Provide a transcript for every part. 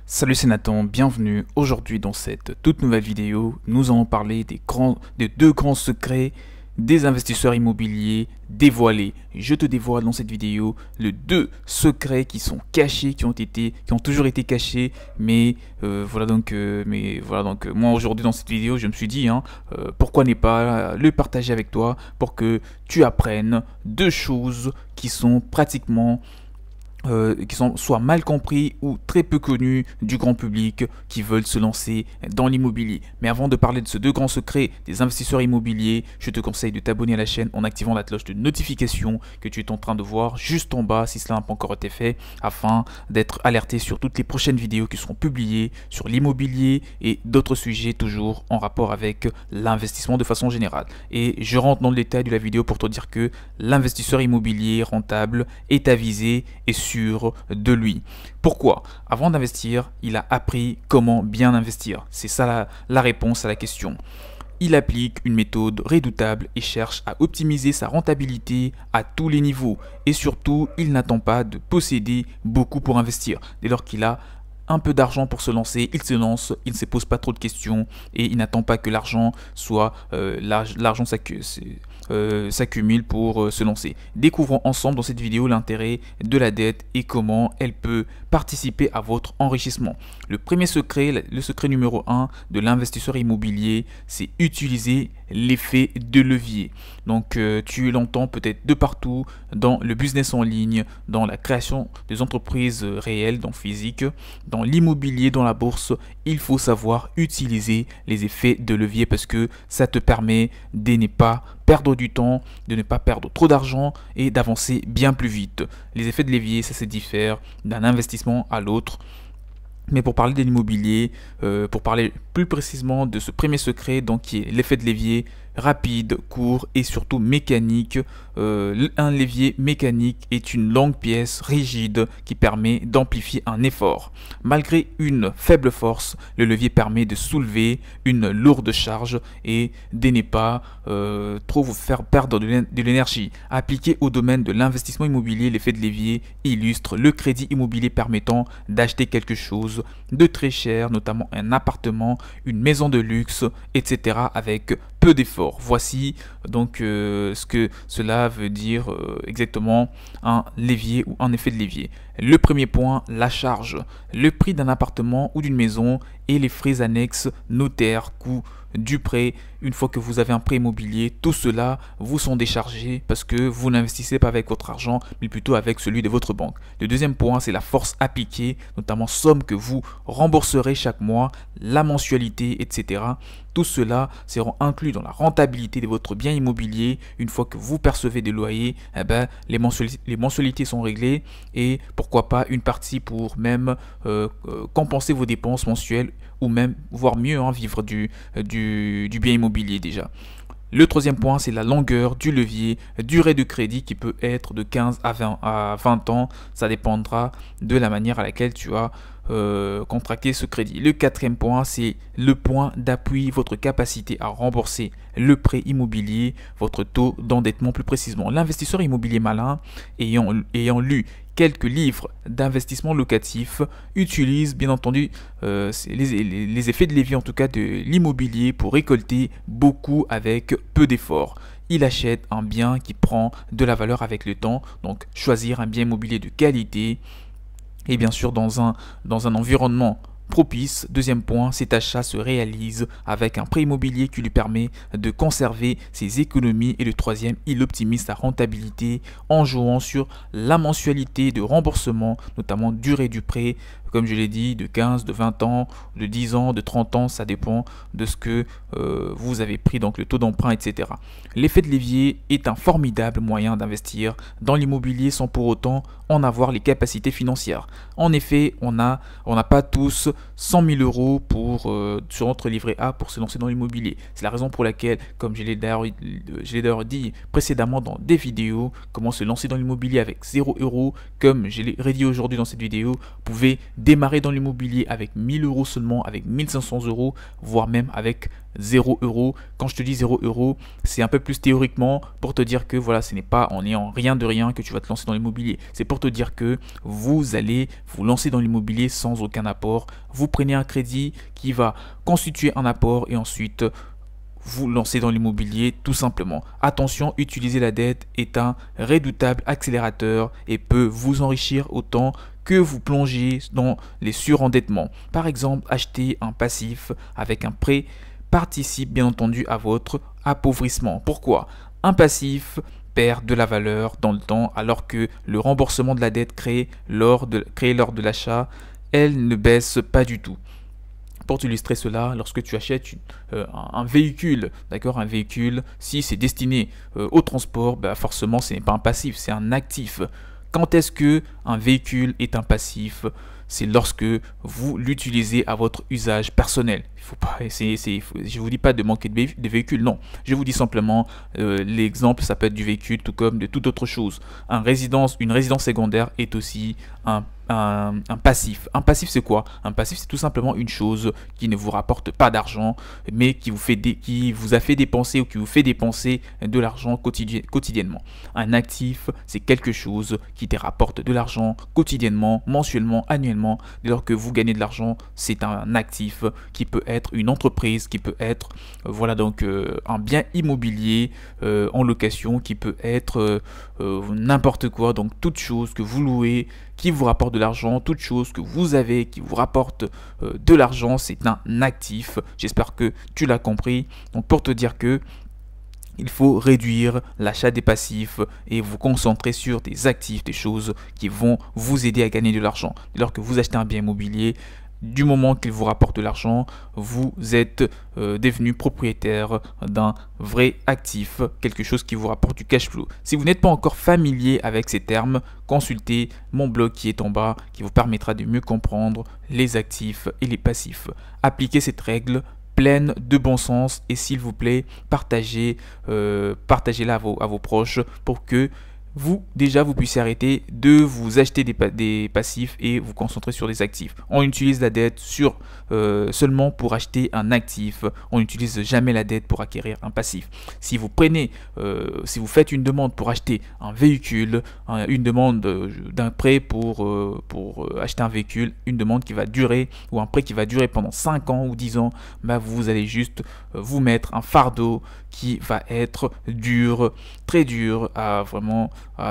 Salut, c'est Nathan, bienvenue. Aujourd'hui dans cette toute nouvelle vidéo, nous allons parler des deux grands secrets des investisseurs immobiliers dévoilés. Je te dévoile dans cette vidéo les deux secrets qui sont cachés, qui ont toujours été cachés, mais voilà donc moi aujourd'hui dans cette vidéo, je me suis dit pourquoi ne pas le partager avec toi pour que tu apprennes deux choses qui sont pratiquement qui sont soit mal compris ou très peu connus du grand public qui veulent se lancer dans l'immobilier. Mais avant de parler de ces deux grands secrets des investisseurs immobiliers, je te conseille de t'abonner à la chaîne en activant la cloche de notification que tu es en train de voir juste en bas si cela n'a pas encore été fait, afin d'être alerté sur toutes les prochaines vidéos qui seront publiées sur l'immobilier et d'autres sujets toujours en rapport avec l'investissement de façon générale. Et je rentre dans le détail de la vidéo pour te dire que l'investisseur immobilier rentable est avisé et sûr de lui. Pourquoi? Avant d'investir, il a appris comment bien investir. C'est ça la réponse à la question. Il applique une méthode redoutable et cherche à optimiser sa rentabilité à tous les niveaux. Et surtout, il n'attend pas de posséder beaucoup pour investir. Dès lors qu'il a un peu d'argent pour se lancer, il se lance, il ne se pose pas trop de questions et il n'attend pas que l'argent s'accumule pour se lancer. Découvrons ensemble dans cette vidéo l'intérêt de la dette et comment elle peut participer à votre enrichissement. Le premier secret, le secret numéro 1 de l'investisseur immobilier, c'est utiliser l'effet de levier. Donc tu l'entends peut-être de partout dans le business en ligne, dans la création des entreprises réelles, dans physique, dans l'immobilier, dans la bourse. Il faut savoir utiliser les effets de levier parce que ça te permet de ne pas perdre du temps, de ne pas perdre trop d'argent et d'avancer bien plus vite. Les effets de levier, ça se diffère d'un investissement à l'autre. Mais pour parler de l'immobilier, pour parler plus précisément de ce premier secret, donc qui est l'effet de levier rapide, court et surtout mécanique. Un levier mécanique est une longue pièce rigide qui permet d'amplifier un effort. Malgré une faible force, le levier permet de soulever une lourde charge et de ne pas trop vous faire perdre de l'énergie. Appliqué au domaine de l'investissement immobilier, l'effet de levier illustre le crédit immobilier permettant d'acheter quelque chose de très cher, notamment un appartement, une maison de luxe, etc. avec peu d'efforts. Voici donc ce que cela veut dire exactement un levier ou un effet de levier. Le premier point, la charge. Le prix d'un appartement ou d'une maison et les frais annexes, notaires, coûts du prêt. Une fois que vous avez un prêt immobilier, tout cela vous sont déchargés parce que vous n'investissez pas avec votre argent, mais plutôt avec celui de votre banque. Le deuxième point, c'est la force appliquée, notamment somme que vous rembourserez chaque mois, la mensualité, etc. Tout cela sera inclus dans la rentabilité de votre bien immobilier. Une fois que vous percevez des loyers, les mensualités sont réglées et pourquoi pas une partie pour même compenser vos dépenses mensuelles ou même, voire mieux, vivre du bien immobilier déjà. Le troisième point, c'est la longueur du levier, durée de crédit qui peut être de 15 à 20 ans. Ça dépendra de la manière à laquelle tu as contracté ce crédit. Le quatrième point, c'est le point d'appui, votre capacité à rembourser le prêt immobilier, votre taux d'endettement plus précisément. L'investisseur immobilier malin, ayant lu quelques livres d'investissement locatif, utilise bien entendu les effets de levier en tout cas de l'immobilier pour récolter beaucoup avec peu d'efforts. Il achète un bien qui prend de la valeur avec le temps, donc choisir un bien immobilier de qualité et bien sûr dans un environnement propice. Deuxième point, cet achat se réalise avec un prêt immobilier qui lui permet de conserver ses économies. Et le troisième, il optimise sa rentabilité en jouant sur la mensualité de remboursement, notamment durée du prêt, comme je l'ai dit, de 15, de 20 ans, de 10 ans, de 30 ans, ça dépend de ce que vous avez pris, donc le taux d'emprunt, etc. L'effet de levier est un formidable moyen d'investir dans l'immobilier sans pour autant en avoir les capacités financières. En effet, on n'a pas tous 100 000 euros sur notre livret A pour se lancer dans l'immobilier. C'est la raison pour laquelle, comme je l'ai d'ailleurs dit précédemment dans des vidéos, comment se lancer dans l'immobilier avec 0 euros, comme je l'ai redit aujourd'hui dans cette vidéo, vous pouvez démarrer dans l'immobilier avec 1000 euros seulement, avec 1500 euros, voire même avec 0 €. Quand je te dis 0 €, c'est un peu plus théoriquement pour te dire que voilà, ce n'est pas en ayant rien de rien que tu vas te lancer dans l'immobilier. C'est pour te dire que vous allez vous lancer dans l'immobilier sans aucun apport. Vous prenez un crédit qui va constituer un apport et ensuite vous lancez dans l'immobilier tout simplement. Attention, utiliser la dette est un redoutable accélérateur et peut vous enrichir autant que vous plongez dans les surendettements. Par exemple, acheter un passif avec un prêt participe bien entendu à votre appauvrissement. Pourquoi? Un passif perd de la valeur dans le temps alors que le remboursement de la dette créée lors de l'achat, elle ne baisse pas du tout. Pour t'illustrer cela, lorsque tu achètes un véhicule, d'accord, un véhicule, si c'est destiné au transport, bah forcément ce n'est pas un passif, c'est un actif. Quand est-ce que un véhicule est un passif? C'est lorsque vous l'utilisez à votre usage personnel. Il faut pas, je vous dis pas de manquer de véhicules, non. Je vous dis simplement, l'exemple, ça peut être du véhicule tout comme de toute autre chose. Une résidence secondaire est aussi un passif. Un passif, c'est quoi? Un passif, c'est tout simplement une chose qui ne vous rapporte pas d'argent, mais qui vous a fait dépenser ou qui vous fait dépenser de l'argent quotidiennement. Un actif, c'est quelque chose qui te rapporte de l'argent quotidiennement, mensuellement, annuellement. Dès lors que vous gagnez de l'argent, c'est un actif qui peut être une entreprise, qui peut être voilà donc un bien immobilier en location, qui peut être n'importe quoi. Donc toute chose que vous louez qui vous rapporte de l'argent, toute chose que vous avez qui vous rapporte de l'argent, c'est un actif. J'espère que tu l'as compris. Donc pour te dire que il faut réduire l'achat des passifs et vous concentrer sur des actifs, des choses qui vont vous aider à gagner de l'argent. Dès lors que vous achetez un bien immobilier, du moment qu'il vous rapporte de l'argent, vous êtes devenu propriétaire d'un vrai actif, quelque chose qui vous rapporte du cash flow. Si vous n'êtes pas encore familier avec ces termes, consultez mon blog qui est en bas, qui vous permettra de mieux comprendre les actifs et les passifs. Appliquez cette règle pleine de bon sens et s'il vous plaît, partagez-la à vos proches pour que vous puissiez arrêter de vous acheter des passifs et vous concentrer sur des actifs. On utilise la dette seulement pour acheter un actif. On n'utilise jamais la dette pour acquérir un passif. Si vous faites une demande pour acheter un véhicule, une demande d'un prêt pour acheter un véhicule, une demande qui va durer ou un prêt qui va durer pendant 5 ans ou 10 ans, bah vous allez juste vous mettre un fardeau qui va être dur, très dur à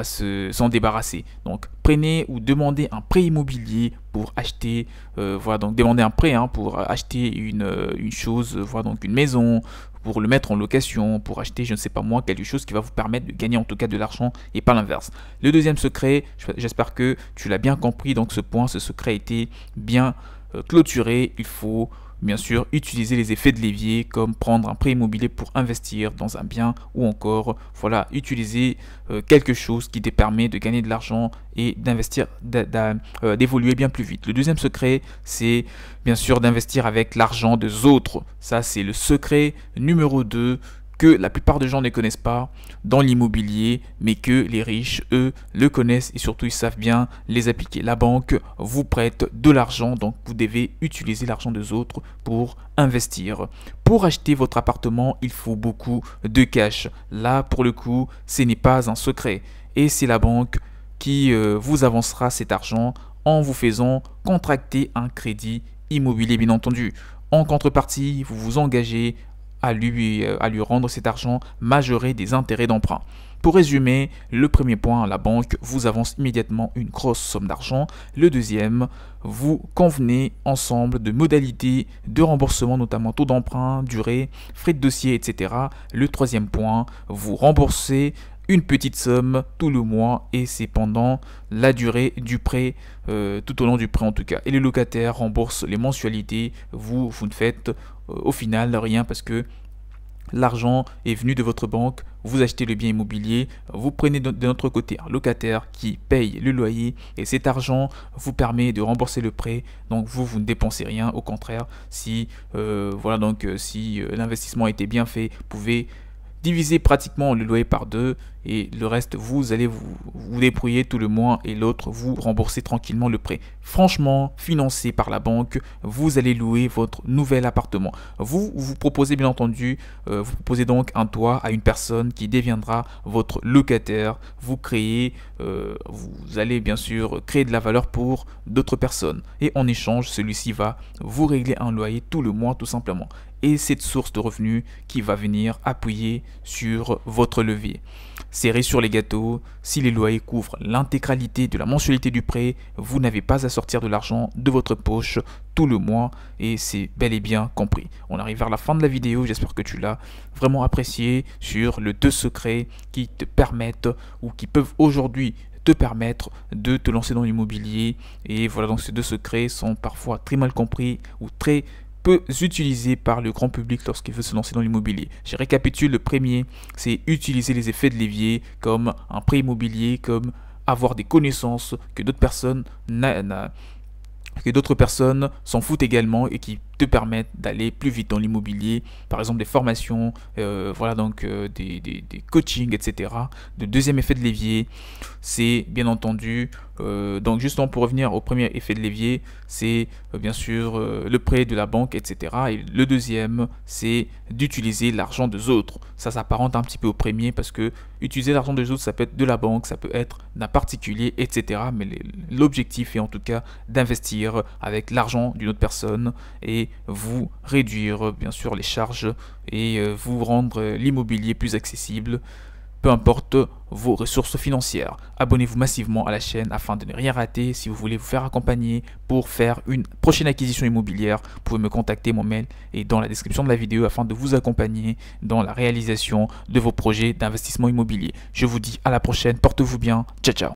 s'en débarrasser. Donc prenez ou demandez un prêt immobilier pour acheter, voilà, donc demandez un prêt pour acheter une chose, voilà, donc une maison, pour le mettre en location, pour acheter, je ne sais pas moi, quelque chose qui va vous permettre de gagner en tout cas de l'argent et pas l'inverse. Le deuxième secret, j'espère que tu l'as bien compris, donc ce secret a été bien clôturé. Il faut bien sûr utiliser les effets de levier comme prendre un prêt immobilier pour investir dans un bien ou encore voilà utiliser quelque chose qui te permet de gagner de l'argent et d'investir, d'évoluer bien plus vite. Le deuxième secret, c'est bien sûr d'investir avec l'argent des autres. Ça, c'est le secret numéro 2 que la plupart des gens ne connaissent pas dans l'immobilier, mais que les riches, eux, le connaissent et surtout ils savent bien les appliquer. La banque vous prête de l'argent, donc vous devez utiliser l'argent des autres pour investir. Pour acheter votre appartement, il faut beaucoup de cash. Là, pour le coup, ce n'est pas un secret. Et c'est la banque qui vous avancera cet argent en vous faisant contracter un crédit immobilier, bien entendu. En contrepartie, vous vous engagez à lui rendre cet argent majoré des intérêts d'emprunt. Pour résumer, le premier point, la banque vous avance immédiatement une grosse somme d'argent. Le deuxième, vous convenez ensemble de modalités de remboursement, notamment taux d'emprunt, durée, frais de dossier, etc. Le troisième point, vous remboursez une petite somme tout le mois et c'est pendant la durée du prêt, tout au long du prêt en tout cas. Et les locataires remboursent les mensualités, vous ne faites au final rien parce que l'argent est venu de votre banque, vous achetez le bien immobilier, vous prenez de notre côté un locataire qui paye le loyer et cet argent vous permet de rembourser le prêt. Donc vous ne dépensez rien, au contraire, si l'investissement a été bien fait, vous pouvez diviser pratiquement le loyer par 2 et le reste, vous allez vous débrouiller tout le mois et l'autre, vous remboursez tranquillement le prêt. Franchement, financé par la banque, vous allez louer votre nouvel appartement. Vous proposez bien entendu, vous proposez donc un toit à une personne qui deviendra votre locataire. Vous allez bien sûr créer de la valeur pour d'autres personnes. Et en échange, celui-ci va vous régler un loyer tout le mois tout simplement. Et cette source de revenus qui va venir appuyer sur votre levier. Serrez sur les gâteaux, si les loyers couvrent l'intégralité de la mensualité du prêt, vous n'avez pas à sortir de l'argent de votre poche tout le mois et c'est bel et bien compris. On arrive vers la fin de la vidéo, j'espère que tu l'as vraiment apprécié sur les 2 secrets qui te permettent ou qui peuvent aujourd'hui te permettre de te lancer dans l'immobilier. Et voilà, donc ces 2 secrets sont parfois très mal compris ou très peu utilisé par le grand public lorsqu'il veut se lancer dans l'immobilier. Je récapitule, le premier, c'est utiliser les effets de levier comme un prêt immobilier, comme avoir des connaissances que d'autres personnes s'en foutent également et qui te permettent d'aller plus vite dans l'immobilier, par exemple des formations, voilà donc des coachings, etc. Le deuxième effet de levier, c'est bien entendu, donc justement pour revenir au premier effet de levier, c'est bien sûr le prêt de la banque, etc. Et le deuxième, c'est d'utiliser l'argent des autres. Ça s'apparente un petit peu au premier parce que utiliser l'argent des autres, ça peut être de la banque, ça peut être d'un particulier, etc. Mais l'objectif est en tout cas d'investir avec l'argent d'une autre personne et vous réduire bien sûr les charges et vous rendre l'immobilier plus accessible, peu importe vos ressources financières. Abonnez-vous massivement à la chaîne afin de ne rien rater. Si vous voulez vous faire accompagner pour faire une prochaine acquisition immobilière, vous pouvez me contacter, mon mail est dans la description de la vidéo afin de vous accompagner dans la réalisation de vos projets d'investissement immobilier. Je vous dis à la prochaine, portez-vous bien, ciao ciao.